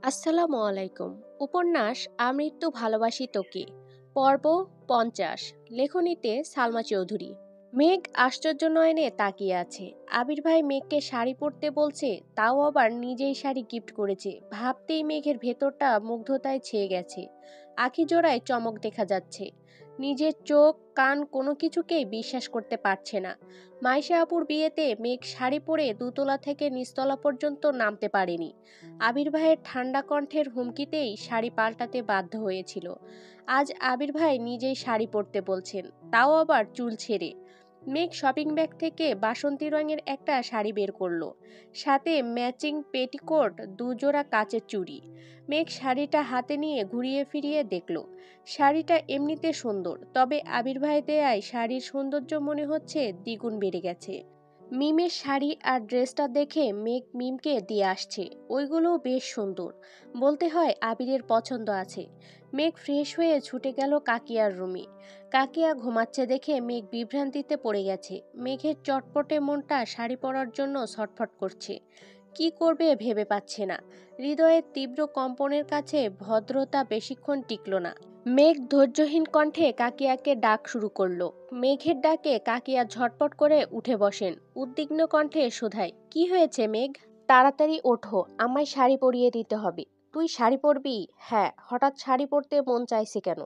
আসসালামু আলাইকুম। উপন্যাস আমৃত্যু ভালোবাসি তোকে, পর্ব 50। লেখনীতে সালমা চৌধুরী। মেঘ আশ্চর্য নয়নে তাকিয়ে আছে। আবির ভাই মেঘকে শাড়ি পরতে বলছে, তাও আবার নিজেই শাড়ি গিফট করেছে। ভাবতেই মেঘের ভেতরটা মুগ্ধতায় ছেয়ে গেছে। আখি জোড়ায় চমক দেখা যাচ্ছে। নিজের চোখ কান কোনো কিছুকেই বিশ্বাস করতে পারছে না। মাইশা আপুর বিয়েতে মেঘ শাড়ি পরে দুতলা থেকে নিচতলা পর্যন্ত নামতে পারেনি। আবির ভাইয়ের ঠান্ডা কণ্ঠের হুমকিতেই শাড়ি পাল্টাতে বাধ্য হয়েছিল। আজ আবির ভাই নিজেই শাড়ি পরতে বলছেন, তাও আবার চুল ছেড়ে। মেঘ শপিং ব্যাগ থেকে বাসন্তী রঙের একটা শাড়ি বের করলো, সাথে ম্যাচিং পেটিকোট, দুজোড়া কাচের চুড়ি। মেঘ শাড়িটা হাতে নিয়ে ঘুরিয়ে ফিরিয়ে দেখলো। শাড়িটা এমনিতে সুন্দর, তবে আবির ভাই দেয়ায় শাড়ির সৌন্দর্য মনে হচ্ছে দ্বিগুণ বেড়ে গেছে। মিমের শাড়ি আর ড্রেসটা দেখে মেঘ মিমকে দিয়ে আসছে, ওইগুলোও বেশ সুন্দর। বলতে হয় আবিরের পছন্দ আছে। মেঘ ফ্রেশ হয়ে ছুটে গেল কাকিয়ার রুমে। কাকিয়া ঘুমাচ্ছে দেখে মেঘ বিভ্রান্তিতে পড়ে গেছে। মেঘের চটপটে মনটা শাড়ি পরার জন্য ছটফট করছে। কি করবে ভেবে পাচ্ছে না। হৃদয়ের তীব্র কম্পনের কাছে ভদ্রতা বেশিক্ষণ টিকল না। মেঘ ধৈর্যহীন কণ্ঠে কাকিয়াকে ডাক শুরু করলো। মেঘের ডাকে কাকিয়া ঝটপট করে উঠে বসেন। উদ্বিগ্ন কণ্ঠে শোধায়, কি হয়েছে মেঘ? তাড়াতাড়ি ওঠো, আমায় শাড়ি পরিয়ে দিতে হবে। তুই শাড়ি পরবি? হ্যাঁ, হঠাৎ শাড়ি পরতে মন চাইছে কেন?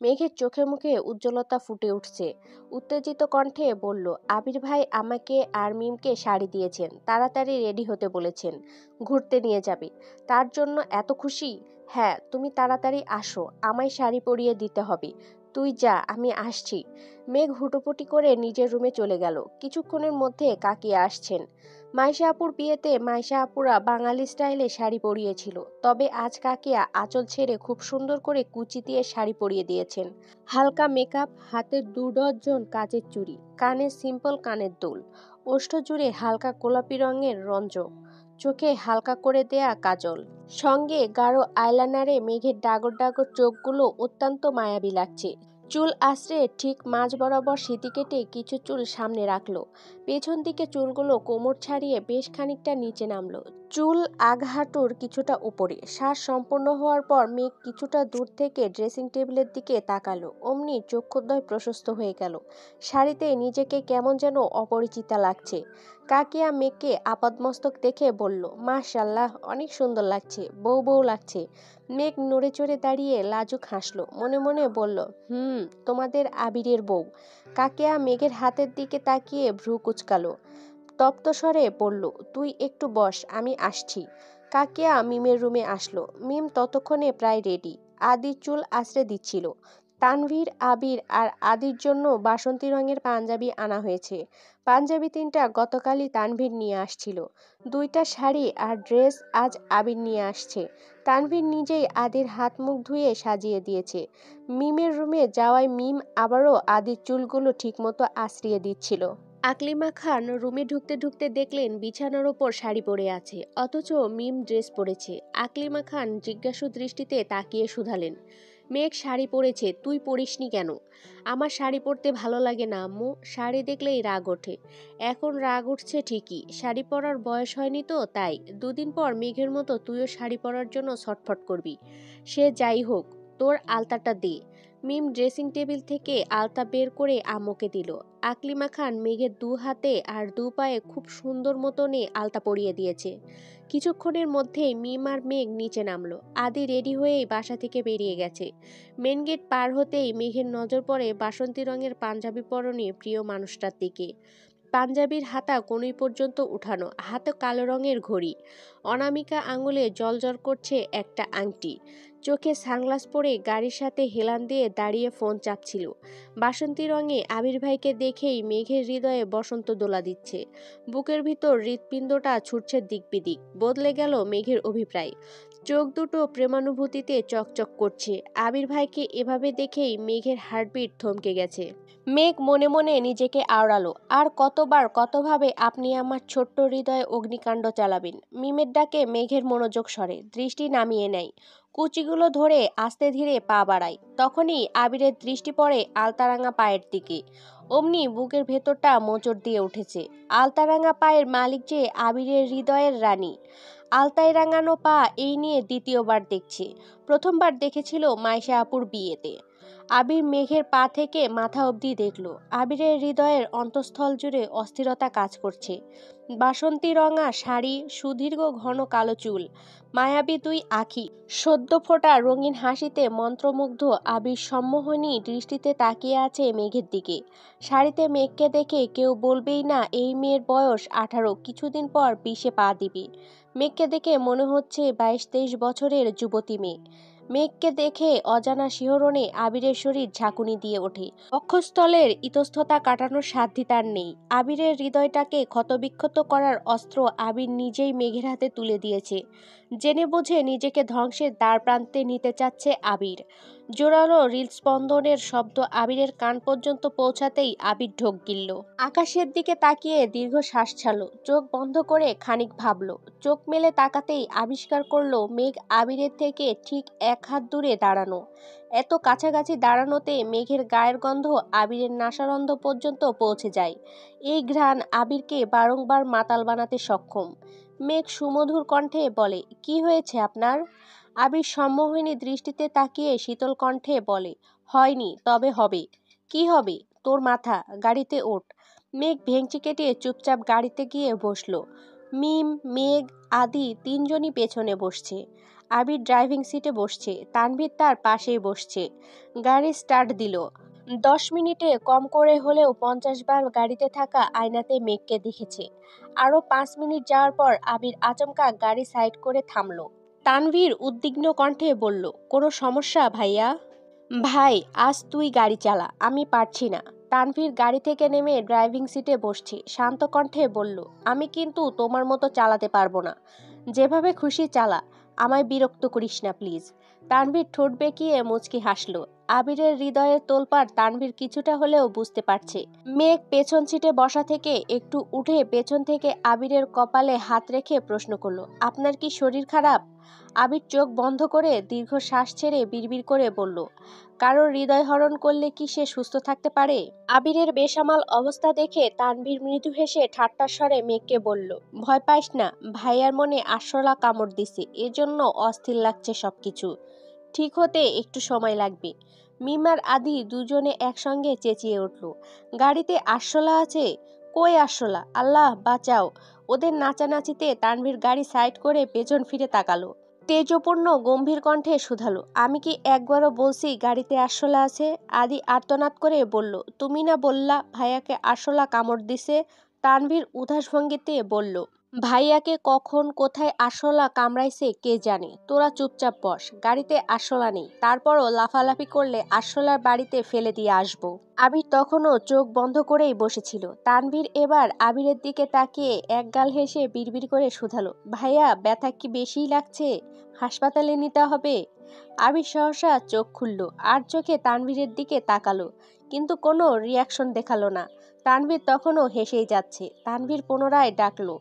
মেঘের চোখে মুখে উজ্জ্বলতা ফুটে উঠছে। উত্তেজিত কণ্ঠে বলল, আবির ভাই আমাকে আর মিমকে শাড়ি দিয়েছেন, তাড়াতাড়ি রেডি হতে বলেছেন, ঘুরতে নিয়ে যাবে। তার জন্য এত খুশি? হ্যাঁ, তুমি তাড়াতাড়ি আসো, আমায় শাড়ি পরিয়ে দিতে হবে। তুই যা, আমি আসছি। মেঘ হুটোপুটি করে নিজের রুমে চলে গেল। কিছুক্ষণের মধ্যে কাকিয়া আসছেন। মাইশা আপুর বিয়েতে মাইশা আপুরা বাঙালি স্টাইলে শাড়ি পরিয়েছিল, তবে আজ কাকিয়া আঁচল ছেড়ে খুব সুন্দর করে কুচি দিয়ে শাড়ি পরিয়ে দিয়েছেন। হালকা মেকআপ, হাতে 2 ডজন কাচের চুড়ি, কানে সিম্পল কানের দুল, ওষ্ঠ জুড়ে হালকা গোলাপি রঙের রঞ্জক, চোখে হালকা করে দেয়া কাজল, সঙ্গে গাঢ় আইলাইনারে মেঘের ডাগর ডাগর চোখগুলো অত্যন্ত মায়াবী লাগছে। চুল আঁচড়ে ঠিক মাঝ বরাবর সিঁথি কেটে কিছু চুল সামনে রাখলো। পেছন দিকে চুলগুলো কোমর ছাড়িয়ে বেশ খানিকটা নিচে নামলো। চুল আগহাঁটুর কিছুটা উপরে। শ্বাস সম্পূর্ণ হওয়ার পর মেঘ কিছুটা দূর থেকে ড্রেসিং টেবিলের দিকে তাকালো। অমনি চক্ষুদ্বয় প্রশস্ত হয়ে গেল। শাড়িতে নিজেকে কেমন যেন অপরিচিতা লাগছে। কাকিয়া মেঘকে আপাদমস্তক দেখে বলল, মাশাআল্লাহ, অনেক সুন্দর লাগছে, বউ বউ লাগছে। মেঘ নড়ে চড়ে দাঁড়িয়ে লাজুক হাসলো, মনে মনে বলল, তোমাদের আবিরের বউ। কাকিয়া মেঘের হাতের দিকে তাকিয়ে ভ্রু কুচকালো। তপ্ত স্বরে বলল, তুই একটু বস, আমি আসছি। কাকিয়া মিমের রুমে আসলো। মিম ততক্ষণে প্রায় রেডি। আদির চুল আঁচড়ে দিচ্ছিল। তানভীর, আবির আর আদির জন্য বাসন্তী রঙের পাঞ্জাবি আনা হয়েছে। পাঞ্জাবি 3টা গতকালই তানভীর নিয়ে আসছিল। 2টা শাড়ি আর ড্রেস আজ আবির নিয়ে আসছে। তানভীর নিজেই আদির হাত মুখ ধুয়ে সাজিয়ে দিয়েছে। মিমের রুমে যাওয়ায় মিম আবারও আদির চুলগুলো ঠিকমতো আঁচড়িয়ে দিচ্ছিল। আকলিমা খান রুমে ঢুকতে ঢুকতে দেখলেন বিছানার ওপর শাড়ি পরে আছে, অথচ মিম ড্রেস পরেছে। আকলিমা খান জিজ্ঞাসু দৃষ্টিতে তাকিয়ে শুধালেন, মেঘ শাড়ি পরেছে, তুই পরিসনি কেন? আমার শাড়ি পরতে ভালো লাগে না আম্মু, শাড়ি দেখলেই রাগ ওঠে। এখন রাগ উঠছে ঠিকই, শাড়ি পরার বয়স হয়নি তো তাই। 2 দিন পর মেঘের মতো তুইও শাড়ি পরার জন্য ছটফট করবি। সে যাই হোক, তোর আলতাটা দে। মিম ড্রেসিং টেবিল থেকে আলতা বের করে আম্মুকে দিল। আকলিমা খান মেঘের 2 হাতে আর 2 পায়ে খুব সুন্দর মতনে আলতা পরিয়ে দিয়েছে। কিছুক্ষণের মধ্যেই মিম আর মেঘ নিচে নামলো। আদি রেডি হয়েই বাসা থেকে বেরিয়ে গেছে। মেন গেট পার হতেই মেঘের নজর পড়ে বাসন্তী রঙের পাঞ্জাবি পরনে প্রিয় মানুষটার দিকে। পাঞ্জাবির হাতা কনুই পর্যন্ত উঠানো, হাতে কালো রঙের ঘড়ি, অনামিকা আঙুলে জলজল করছে একটা আংটি। চোখে সানগ্লাস পরে গাড়ির সাথে হেলান দিয়ে দাঁড়িয়ে ফোন চাপছিল। বাসন্তী রঙে আবির ভাইকে দেখেই মেঘের হৃদয়ে বসন্ত দোলা দিচ্ছে। বুকের ভিতর হৃৎপিণ্ডটা ছুটছে দিক বিদিক। বদলে গেল মেঘের অভিপ্রায়। চোখ দুটো প্রেমানুভূতিতে চকচক করছে। আবির ভাইকে এভাবে দেখেই মেঘের হার্টবিট থমকে গেছে। মেঘ মনে মনে নিজেকে আওড়ালো, আর কতবার কতভাবে আপনি আমার ছোট্ট হৃদয়ে অগ্নিকাণ্ড চালাবেন। মিমের ডাকে মেঘের মনোযোগ সরে, দৃষ্টি নামিয়ে নেয়। কুচিগুলো ধরে আস্তে ধীরে পা বাড়ায়। তখনই আবিরের দৃষ্টি পড়ে আলতারাঙা পায়ের দিকে। অমনি বুকের ভেতরটা মোচড় দিয়ে উঠেছে। আলতারাঙা পায়ের মালিক যে আবিরের হৃদয়ের রানী। আলতায় রাঙানো পা এই নিয়ে দ্বিতীয়বার দেখছে। প্রথমবার দেখেছিল মাইশা আপুর বিয়েতে। আবির মেঘের পা থেকে মাথা অবধি দেখল। আবিরের হৃদয়ের অন্তঃস্থল জুড়ে অস্থিরতা কাজ করছে। বাসন্তী রঙা শাড়ি, সুদীর্ঘ ঘন কালো চুল, মায়াবী দুই আঁখি, সদ্য ফোটা রঙিন হাসিতে মন্ত্রমুগ্ধ আবির সম্মোহনী দৃষ্টিতে তাকিয়ে আছে মেঘের দিকে। শাড়িতে মেঘকে দেখে কেউ বলবেই না এই মেয়ের বয়স 18, কিছুদিন পর 20-এ পা দিবে। মেঘকে দেখে মনে হচ্ছে 22-23 বছরের যুবতী মেয়ে। মেঘকে দেখে অজানা শিহরণে আবিরের শরীর ঝাঁকুনি দিয়ে ওঠে। বক্ষস্থলের ইতস্ততা কাটানোর সাধ্য তার নেই। আবিরের হৃদয়টাকে ক্ষতবিক্ষত করার অস্ত্র আবির নিজেই মেঘের হাতে তুলে দিয়েছে। জেনে বুঝে নিজেকে ধ্বংসের দ্বার প্রান্তে নিতে চাচ্ছে আবির। জোরালো হৃদস্পন্দনের শব্দ আবিরের কান পর্যন্ত পৌঁছাতেই আবির ঢোক গিলল। আকাশের দিকে তাকিয়ে দীর্ঘ শ্বাস ছাড়ল। চোখ বন্ধ করে খানিক ভাবল। চোখ মেলে তাকাতেই আবিষ্কার করল মেঘ আবিরের থেকে ঠিক 1 হাত দূরে দাঁড়ানো। এত কাছাকাছি দাঁড়ানোতে মেঘের গায়ের গন্ধ আবিরের নাসারন্ধ্র পর্যন্ত পৌঁছে যায়। এই ঘ্রাণ আবিরকে বারংবার মাতাল বানাতে সক্ষম। মেঘ সুমধুর কণ্ঠে বলে, কি হয়েছে আপনার? আবির সম্মোহিনী দৃষ্টিতে তাকিয়ে শীতল কণ্ঠে বলে, হয়নি, তবে হবে। কি হবে? তোর মাথা। গাড়িতে ওঠ। মেঘ ভেংচি কেটে চুপচাপ গাড়িতে গিয়ে বসলো। মিম, মেঘ, আদি তিনজনই পেছনে বসছে। আবির ড্রাইভিং সিটে বসছে, তানভীর তার পাশেই বসছে। গাড়ি স্টার্ট দিল। 10 মিনিটে কম করে হলেও 50 বার গাড়িতে থাকা আয়নাতে মেঘকে দেখেছে। আরও 5 মিনিট যাওয়ার পর আবির আচমকা গাড়ি সাইড করে থামলো। তানভীর উদ্বিগ্ন কণ্ঠে বলল, কোনো সমস্যা ভাইয়া? ভাই, আজ তুই গাড়ি চালা, আমি পারছি না। তানভীর গাড়ি থেকে নেমে ড্রাইভিং সিটে বসছে, শান্ত কণ্ঠে বলল, আমি কিন্তু তোমার মতো চালাতে পারবো না। যেভাবে খুশি চালা, আমায় বিরক্ত করিস না প্লিজ। তানভীর ঠোঁট বেঁকিয়ে মুচকি হাসল। আবিরের হৃদয়ের তোলপাড় তানভীর কিছুটা হলেও বুঝতে পারছে। মেঘ পেছন সিটে বসা থেকে একটু উঠে পেছন থেকে আবিরের কপালে হাত রেখে প্রশ্ন করলো, আপনার কি শরীর খারাপ? আবির চোখ বন্ধ করে দীর্ঘ শ্বাস ছেড়ে বিড়বিড় করে বলল, কারোর হৃদয় হরণ করলে কি সে সুস্থ থাকতে পারে? আবিরের বেসামাল অবস্থা দেখে তানভীর মৃদু হেসে ঠাট্টার স্বরে মেঘকে বলল, ভয় পাইস না, ভাইয়ার মনে আরশোলা কামড় দিছে, এজন্য অস্থির লাগছে সবকিছু। ঠিক হতে একটু সময় লাগবে। মিম আর আদি দুজনে একসঙ্গে চেঁচিয়ে উঠল, গাড়িতে আরশোলা আছে? কই আরশোলা? আল্লাহ বাঁচাও! ওদের নাচানাচিতে তানভীর গাড়ি সাইড করে পেছন ফিরে তাকালো। তেজপূর্ণ গম্ভীর কণ্ঠে শুধালো, আমি কি একবারও বলছি গাড়িতে আরশোলা আছে? আদি আর্তনাদ করে বলল, তুমি না বললা ভাইয়াকে আরশোলা কামড় দিছে? তানভীর উদাস ভঙ্গিতে বলল, ভাইয়াকে কখন কোথায় আরশোলা কামড়াইছে কে জানে, তোরা চুপচাপ বস, গাড়িতে আরশোলা নেই, তারপরও লাফালাফি করলে আরশোলার বাড়িতে ফেলে দিয়ে আসবো। আবির তখনও চোখ বন্ধ করেই বসেছিল। তানভীর এবার আবিরের দিকে তাকিয়ে একগাল হেসে বিড়বিড় করে শুধালো, ভাইয়া ব্যথা কি বেশিই লাগছে? হাসপাতালে নিতে হবে? আবির সহসা চোখ খুলল, আর চোখে তানভীরের দিকে তাকালো, কিন্তু কোনো রিয়াকশন দেখালো না। তানভীর তখনও হেসেই যাচ্ছে। তানভীর পুনরায় ডাকলো।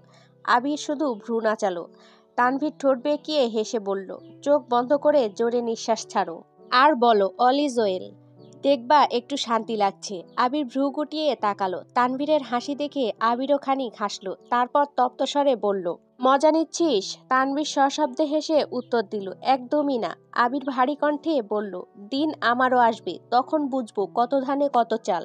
আবির শুধু ভ্রু নাচালো। তানভীর ঠোঁট বেঁকিয়ে হেসে বলল, চোখ বন্ধ করে জোরে নিঃশ্বাস ছাড়ো, আর বলো অল ইজ ওয়েল। দেখবা একটু শান্তি লাগছে। আবির ভ্রু গুটিয়ে তাকালো। তানভীরের হাসি দেখে আবিরও খানিক হাসলো, তারপর তপ্ত স্বরে বলল, মজা নিচ্ছিস? তানভীর সশব্দে হেসে উত্তর দিল, একদমই না। আবির ভারী কণ্ঠে বলল, দিন আমারও আসবে, তখন বুঝবো কত ধানে কত চাল।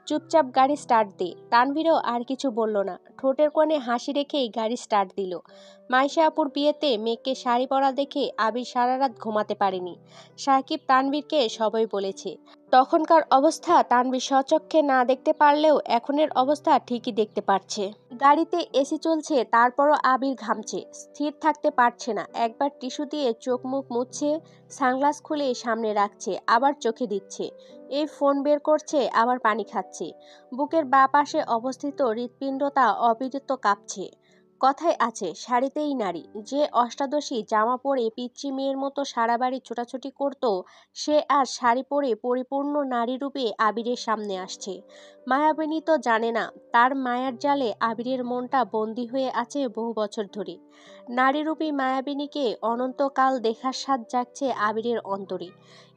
চুপচাপ গাড়ি স্টার্ট দে। তানভীরও আর কিছু বলল না, ঠোঁটের কোণে হাসি রেখেই গাড়ি স্টার্ট দিল। মাইশা আপুর বিয়েতে মেয়েকে শাড়ি পরা দেখে আবির সারা রাত ঘুমাতে পারেনি। সাকিব তানভীরকে সবই বলেছে। তখনকার অবস্থা তানভীর স্বচক্ষে না দেখতে পারলেও এখনের অবস্থা ঠিকই দেখতে পারছে। গাড়িতে এসি চলছে, তারপরও আবির ঘামছে, স্থির থাকতে পারছে না। একবার টিস্যু দিয়ে চোখ মুখ মুছছে, সানগ্লাস খুলে সামনে রাখছে, আবার চোখে দিচ্ছে। এই ফোন বের করছে, আবার পানি খাচ্ছে। বুকের বাঁ পাশে অবস্থিত হৃৎপিণ্ডটা অবিরত কাঁপছে। কথায় আছে, শাড়িতেই নারী। যে অষ্টাদশী জামা পরে পিচ্চি মেয়ের মতো সারা বাড়ি ছোটাছুটি করত, সে আজ শাড়ি পরে পরিপূর্ণ নারী রূপে আবিরের সামনে আসছে। মায়াবিনী তো জানে না, তার মায়ার জালে আবিরের মনটা বন্দী হয়ে আছে বহু বছর ধরে। নারীরূপী মায়াবিনীকে অনন্তকাল দেখার স্বাদ জাগছে আবিরের অন্তরে।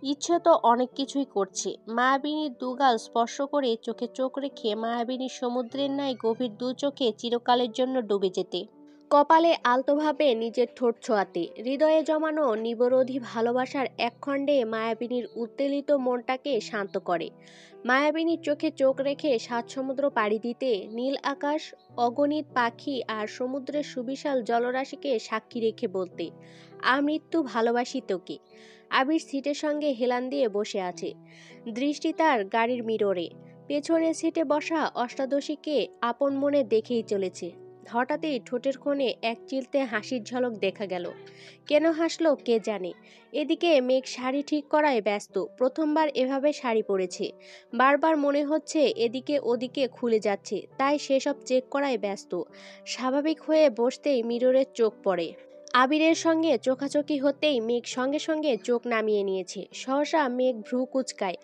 ইচ্ছে তো অনেক কিছুই করছে, মায়াবিনীর দুগাল স্পর্শ করে চোখে চোখ রেখে মায়াবিনীর সমুদ্রের ন্যায় গভীর দু চোখে চিরকালের জন্য ডুবে যেতে। কপালে আলতোভাবে নিজের ঠোঁট ছোঁয়াতে হৃদয়ে জমানো নিবরোধী ভালোবাসার এক খণ্ডে মায়াবিনীর উত্তেলিত মনটাকে শান্ত করে। মায়াবিনীর চোখে চোখ রেখে সাত সমুদ্র পাড়ি দিতে নীল আকাশ, অগণিত পাখি আর সমুদ্রের সুবিশাল জলরাশিকে সাক্ষী রেখে বলতে, আমৃত্যু ভালোবাসি তোকে। আবির সিটের সঙ্গে হেলান দিয়ে বসে আছে, দৃষ্টি তার গাড়ির মিররে। পেছনের সিটে বসা অষ্টাদশীকে আপন মনে দেখেই চলেছে। হঠাৎই ঠোঁটের কোণে এক চিলতে হাসির ঝলক দেখা গেল। কেন হাসলো কে জানে। এদিকে মেঘ শাড়ি ঠিক করায় ব্যস্ত, প্রথমবার এভাবে শাড়ি পরেছে। বারবার মনে হচ্ছে এদিকে ওদিকে খুলে যাচ্ছে, তাই সেসব চেক করায় ব্যস্ত। স্বাভাবিক হয়ে বসতেই মিররের চোখ পড়ে। আবিরের সঙ্গে চোখাচোখি হতেই মেঘ সঙ্গে সঙ্গে চোখ নামিয়ে নিয়েছে। সহসা মেঘ ভ্রু কুঁচকায়।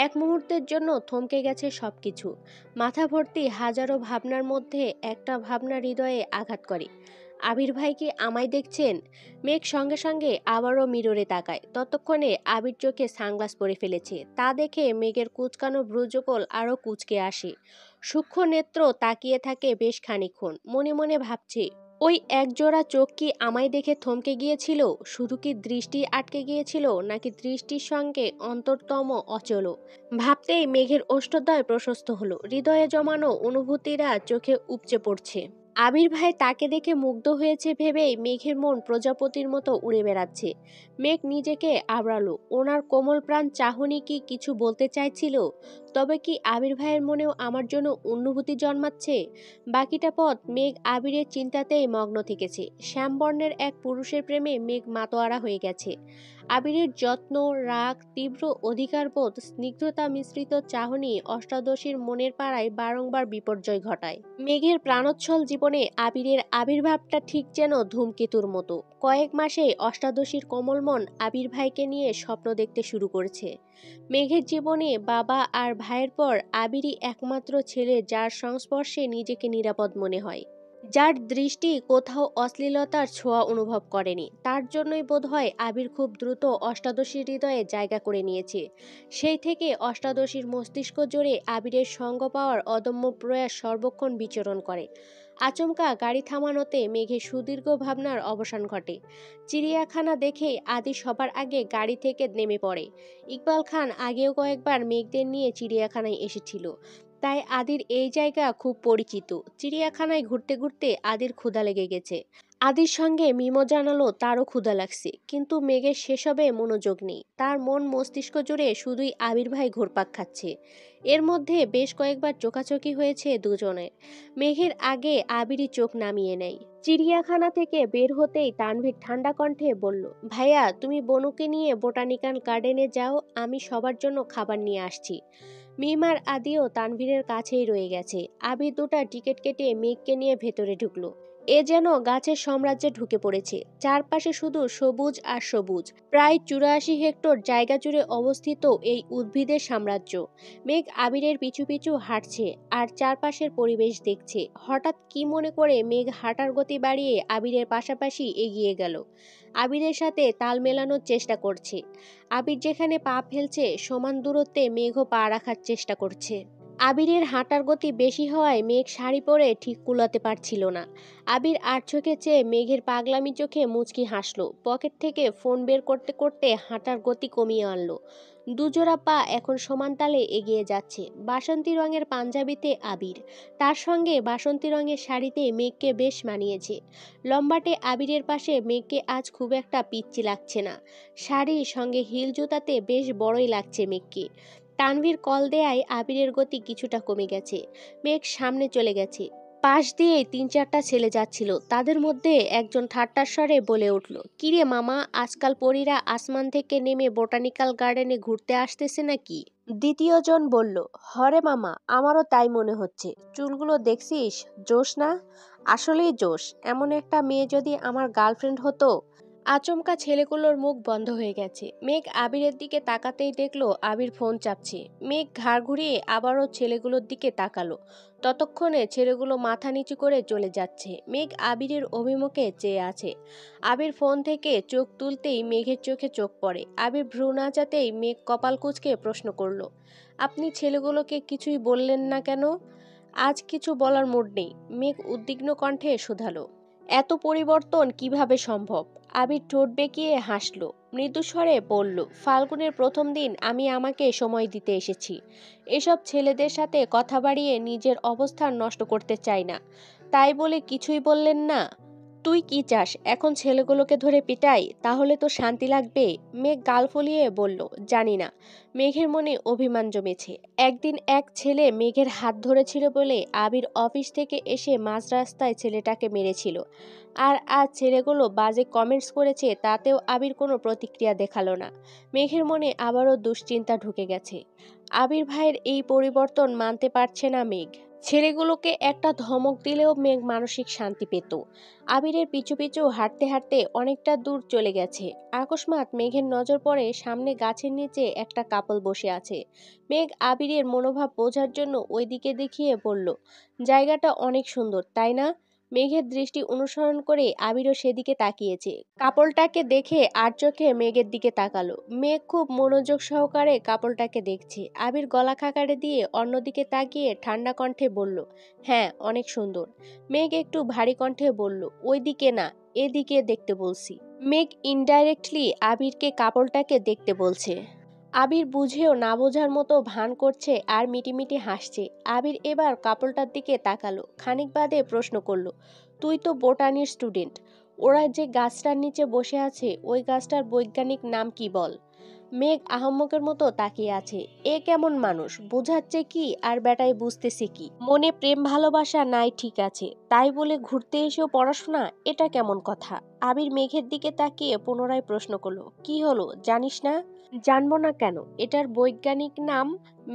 এক মুহূর্তের জন্য থমকে গেছে সবকিছু। মাথা ভর্তি হাজারো ভাবনার মধ্যে একটা ভাবনা হৃদয়ে আঘাত করে। আবির ভাই কি আমায় দেখছেন? মেঘ সঙ্গে সঙ্গে আবারও মিররে তাকায়। ততক্ষণে আবির চোখে সানগ্লাস পরে ফেলেছে। তা দেখে মেঘের কুঁচকানো ভ্রুযুগল আরও কুঁচকে আসে। সূক্ষ্ম নেত্র তাকিয়ে থাকে বেশ খানিকক্ষণ, মনে মনে ভাবছে, ওই একজোড়া চোখ কি আমায় দেখে থমকে গিয়েছিল? শুধু কি দৃষ্টি আটকে গিয়েছিল, নাকি দৃষ্টির সঙ্গে অন্তরতম অচল? ভাবতেই মেঘের ওষ্ঠদ্বয় প্রশস্ত হলো, হৃদয়ে জমানো অনুভূতিরা চোখে উপচে পড়ছে। আবির ভাই তাকে দেখে মুগ্ধ হয়েছে ভেবেই মেঘের মন প্রজাপতির মতো উড়ে বেড়াচ্ছে। মেঘ নিজেকে আবড়ালো। ওনার কোমল প্রাণ চাহনি কি কিছু বলতে চাইছিল? তবে কি আবির ভাইয়ের মনেও আমার জন্য অনুভূতি জন্মাচ্ছে? বাকিটা পথ মেঘ আবিরের চিন্তাতেই মগ্ন থেকেছে। শ্যামবর্ণের এক পুরুষের প্রেমে মেঘ মাতোয়ারা হয়ে গেছে। আবিরের যত্ন, রাগ, তীব্র অধিকারবোধ, স্নিগ্ধতা মিশ্রিত চাহনি অষ্টাদশীর মনের পাড়ায় বারংবার বিপর্যয় ঘটায়। মেঘের প্রাণোচ্ছল জীবনে আবিরের আবির্ভাবটা ঠিক যেন ধূমকেতুর মতো। কয়েক মাসেই অষ্টাদশীর কোমল মন আবির ভাইকে নিয়ে স্বপ্ন দেখতে শুরু করেছে। মেঘের জীবনে বাবা আর ভাইয়ের পর আবিরই একমাত্র ছেলে, যার সংস্পর্শে নিজেকে নিরাপদ মনে হয়, যার দৃষ্টি কোথাও অশ্লীলতার ছোঁয়া অনুভব করেনি। তার জন্যই বোধহয় আবির খুব দ্রুত অষ্টাদশীর হৃদয়ে জায়গা করে নিয়েছে। সেই থেকে অষ্টাদশীর মস্তিষ্ক জুড়ে আবিরের সঙ্গ পাওয়ার অদম্য প্রয়াস সর্বক্ষণ বিচরণ করে। আচমকা গাড়ি থামানোতে মেঘের সুদীর্ঘ ভাবনার অবসান ঘটে। চিড়িয়াখানা দেখে আদি সবার আগে গাড়ি থেকে নেমে পড়ে। ইকবাল খান আগেও কয়েকবার মেঘদের নিয়ে চিড়িয়াখানায় এসেছিল, তাই আদির এই জায়গা খুব পরিচিত। চিড়িয়াখানায় ঘুরতে ঘুরতে আদির ক্ষুধা লেগে গেছে। আদির সঙ্গে মিমো জানালো তারও ক্ষুধা লাগছে, কিন্তু মেঘের সেসবে মনোযোগ নেই। তার মন মস্তিষ্ক জুড়ে শুধুই আবির ভাই ঘুরপাক খাচ্ছে। এর মধ্যে বেশ কয়েকবার চোখাচোখি হয়েছে দুজনের। মেঘের আগে আবিরই চোখ নামিয়ে নেয়। চিড়িয়াখানা থেকে বের হতেই তানভীর ঠান্ডা কণ্ঠে বলল, ভাইয়া তুমি বনুকে নিয়ে বোটানিক্যাল গার্ডেনে যাও, আমি সবার জন্য খাবার নিয়ে আসছি। মিম আর আদিও তানভীরের কাছেই রয়ে গেছে। আবির দুটা টিকিট কেটে মেঘকে নিয়ে ভেতরে ঢুকলো। এ যেন গাছের সাম্রাজ্যে ঢুকে পড়েছে। চারপাশে শুধু সবুজ আর সবুজ। প্রায় 84 হেক্টর জায়গা জুড়ে অবস্থিত এই উদ্ভিদের সাম্রাজ্য। মেঘ আবিরের পিছু পিছু হাঁটছে আর চারপাশের পরিবেশ দেখছে। হঠাৎ কি মনে করে মেঘ হাঁটার গতি বাড়িয়ে আবিরের পাশাপাশি এগিয়ে গেল। আবিরের সাথে তাল মেলানোর চেষ্টা করছে। আবির যেখানে পা ফেলছে সমান দূরত্বে মেঘও পা রাখার চেষ্টা করছে। আবিরের হাঁটার গতি বেশি হওয়ায় মেঘ শাড়ি পরে ঠিক কুলাতে পারছিল না। আবির আর চোখে চেয়ে মেঘের পাগলামি চোখে মুচকি হাসলো। পকেট থেকে ফোন বের করতে করতে হাঁটার গতি কমিয়ে আনলো। দুজোড়া পা এখন সমান তালে এগিয়ে যাচ্ছে। বাসন্তী রঙের পাঞ্জাবিতে আবির, তার সঙ্গে বাসন্তী রঙের শাড়িতে মেঘকে বেশ মানিয়েছে। লম্বাটে আবিরের পাশে মেঘকে আজ খুব একটা পিচ্চি লাগছে না। শাড়ির সঙ্গে হিল জুতাতে বেশ বড়ই লাগছে মেঘকে। তানভীর কল দেয়ায় আবিরের গতি কিছুটা কমে গেছে। মেঘ সামনে চলে গেছে। পাশ দিয়ে 3-4টা ছেলে যাচ্ছিল। তাদের মধ্যে একজন ঠাট্টার স্বরে বলে উঠল, কিরে মামা, আজকাল পরীরা আসমান থেকে নেমে বোটানিক্যাল গার্ডেনে ঘুরতে আসতেছে নাকি? দ্বিতীয়জন বলল, হরে মামা, আমারও তাই মনে হচ্ছে। চুলগুলো দেখছিস, জোশ না? আসলেই জোশ। এমন একটা মেয়ে যদি আমার গার্লফ্রেন্ড হতো। আচমকা ছেলেগুলোর মুখ বন্ধ হয়ে গেছে। মেঘ আবিরের দিকে তাকাতেই দেখলো আবির ফোন চাপছে। মেঘ ঘাড় ঘুরিয়ে আবারও ছেলেগুলোর দিকে তাকালো। ততক্ষণে ছেলেগুলো মাথা নিচু করে চলে যাচ্ছে। মেঘ আবিরের অভিমুখে চেয়ে আছে। আবির ফোন থেকে চোখ তুলতেই মেঘের চোখে চোখ পড়ে। আবির ভ্রু নাচাতেই মেঘ কপাল কুঁচকে প্রশ্ন করলো, আপনি ছেলেগুলোকে কিছুই বললেন না কেন? আজ কিছু বলার মুড নেই, মেঘ উদ্বিগ্ন কণ্ঠে শুধালো। এত পরিবর্তন কিভাবে সম্ভব? আবির ঠোঁট বেঁকিয়ে হাসল, মৃদু স্বরে বলল, ফাল্গুনের প্রথম দিন আমি আমাকে সময় দিতে এসেছি। এসব ছেলেদের সাথে কথা বাড়িয়ে নিজের অবস্থান নষ্ট করতে চাই না। তাই বলে কিছুই বললেন না? তুই কি চাস এখন ছেলেগুলোকে ধরে পিটাই? তাহলে তো শান্তি লাগবে। মেঘ গাল ফলিয়ে বলল, জানি না। মেঘের মনে অভিমান জমেছে। একদিন এক ছেলে মেঘের হাত ধরেছিল বলে আবির অফিস থেকে এসে মাঝ রাস্তায় ছেলেটাকে মেরেছিল। আর আজ ছেলেগুলো বাজে কমেন্টস করেছে, তাতেও আবির কোনো প্রতিক্রিয়া দেখালো না। মেঘের মনে আবারও দুশ্চিন্তা ঢুকে গেছে। আবির ভাইয়ের এই পরিবর্তন মানতে পারছে না মেঘ। ছেলেগুলোকে একটা ধমক দিলেও মেঘ মানসিক শান্তি পেত। আবিরের পিছু পিছু হাঁটতে হাঁটতে অনেকটা দূর চলে গেছে। আকস্মাৎ মেঘের নজর পড়ে সামনে গাছের নিচে একটা কাপল বসে আছে। মেঘ আবিরের মনোভাব বোঝার জন্য ওইদিকে দেখিয়ে বলল, জায়গাটা অনেক সুন্দর, তাই না? মেঘের দৃষ্টি অনুসরণ করে আবিরও সেদিকে তাকিয়েছে। কাপলটাকে দেখে আর চোখে মেঘের দিকে তাকালো। মেঘ খুব মনোযোগ সহকারে কাপলটাকে দেখছে। আবির গলা খাকারে দিয়ে অন্যদিকে তাকিয়ে ঠান্ডা কণ্ঠে বলল, হ্যাঁ অনেক সুন্দর। মেঘ একটু ভারী কণ্ঠে বলল, ওইদিকে না, এদিকে দেখতে বলছি। মেঘ ইনডাইরেক্টলি আবিরকে কাপলটাকে দেখতে বলছে। আবির বুঝেও না বোঝার মতো ভান করছে আর মিটিমিটি হাসছে। আবির এবার কাপলটার দিকে তাকালো, খানিক বাদে প্রশ্ন করলো, তুই তো বোটানির স্টুডেন্ট, ওরা যে গাছটার নিচে বসে আছে ওই গাছটার বৈজ্ঞানিক নাম কি বল? মেঘ আহম্মকের মতো তাকিয়ে আছে। এ কেমন মানুষ, বোঝাচ্ছে কি আর বেটায় বুঝতেছে কি? মনে প্রেম ভালোবাসা নাই ঠিক আছে, তাই বলে ঘুরতে এসেও পড়াশোনা, এটা কেমন কথা? আবির মেঘের দিকে তাকিয়ে পুনরায় প্রশ্ন করলো, কি হলো জানিস না? জানবো না কেন, এটার বৈজ্ঞানিক নাম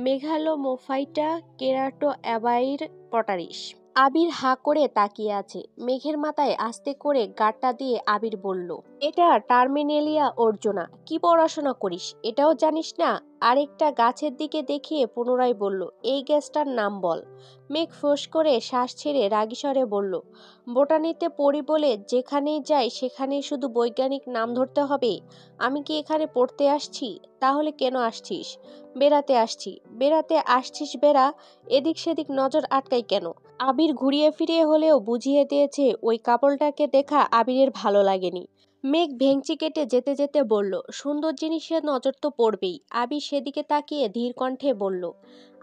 মেঘালোমোফাইটা কেরাটো অ্যাবাইর পটারিস। আবির হা করে তাকিয়ে আছে। মেঘের মাথায় আস্তে করে গাঁটটা দিয়ে আবির বলল, এটা টার্মিনেলিয়া অর্জুনা। কি পড়াশোনা করিস, এটাও জানিস না? আরেকটা গাছের দিকে দেখিয়ে পুনরায় বলল, এই গাছটার নাম বল। মেঘ ফোঁস করে শ্বাস ছেড়ে রাগী স্বরে বলল, বোটানিতে পড়ি বলে যেখানেই যাই সেখানেই শুধু বৈজ্ঞানিক নাম ধরতে হবে? আমি কি এখানে পড়তে আসছি? তাহলে কেন আসছিস? বেড়াতে আসছি। বেড়াতে আসছিস বেড়া, এদিক সেদিক নজর আটকাই কেন? আবির ঘুরিয়ে ফিরিয়ে হলেও বুঝিয়ে দিয়েছে ওই কাপড়টাকে দেখা আবিরের ভালো লাগেনি। মেঘ ভেংচি কেটে যেতে যেতে বলল, সুন্দর জিনিসের নজর তো পড়বেই। আবির সেদিকে তাকিয়ে ধীর কণ্ঠে বলল,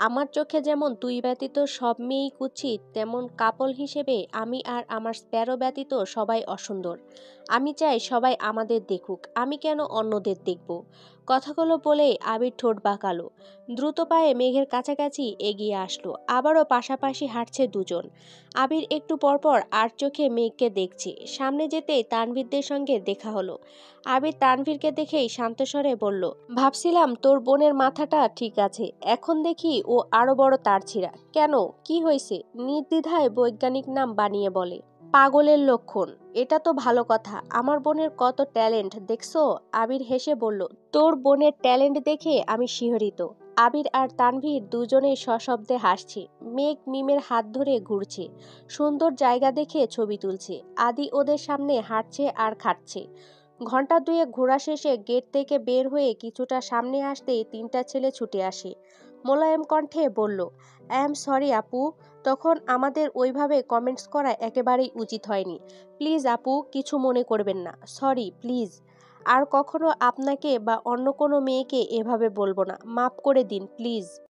আমার চোখে যেমন তুই ব্যতীত সব মেয়েই কুৎসিত, তেমন কাপল হিসেবে আমি আর আমার স্প্যারো ব্যতীত সবাই অসুন্দর। আমি চাই সবাই আমাদের দেখুক, আমি কেন অন্যদের দেখব? কথাগুলো বলে আবির ঠোঁট বাঁকালো। দ্রুত পায়ে মেঘের কাছাকাছি এগিয়ে আসলো। আবারও পাশাপাশি হাঁটছে দুজন। আবির একটু পরপর আর চোখে মেঘকে দেখছে। সামনে যেতেই তানভীরদের সঙ্গে দেখা হলো। আবির তানভীরকে দেখেই শান্তস্বরে বলল, ভাবছিলাম তোর বোনের মাথাটা ঠিক আছে, এখন দেখি ও আরো বড় তারছিড়া। কেন, কি হয়েছে? নির্দ্বিধায় বৈজ্ঞানিক নাম বানিয়ে বলে। পাগলের লক্ষণ। এটা তো ভালো কথা, আমার বোনের কত ট্যালেন্ট দেখছো? আবির হেসে বলল, তোর বোনের ট্যালেন্ট দেখে আমি শিহরিত। আবির আর তানভীর দুজনেই সশব্দে হাসছে। মেঘ মিমের হাত ধরে ঘুরছে, সুন্দর জায়গা দেখে ছবি তুলছে। আদি ওদের সামনে হাঁটছে আর খাচ্ছে। ঘন্টা দুয়েক ঘোরা শেষে গেট থেকে বের হয়ে কিছুটা সামনে আসতেই তিনটা ছেলে ছুটে আসে। মোলায়েম কণ্ঠে বলল, আই এম সরি আপু, তখন আমাদের ওইভাবে কমেন্টস করা একেবারেই উচিত হয়নি। প্লিজ আপু, কিছু মনে করবেন না, সরি প্লিজ। আর কখনো আপনাকে বা অন্য কোনো মেয়েকে এভাবে বলবো না, মাফ করে দিন প্লিজ।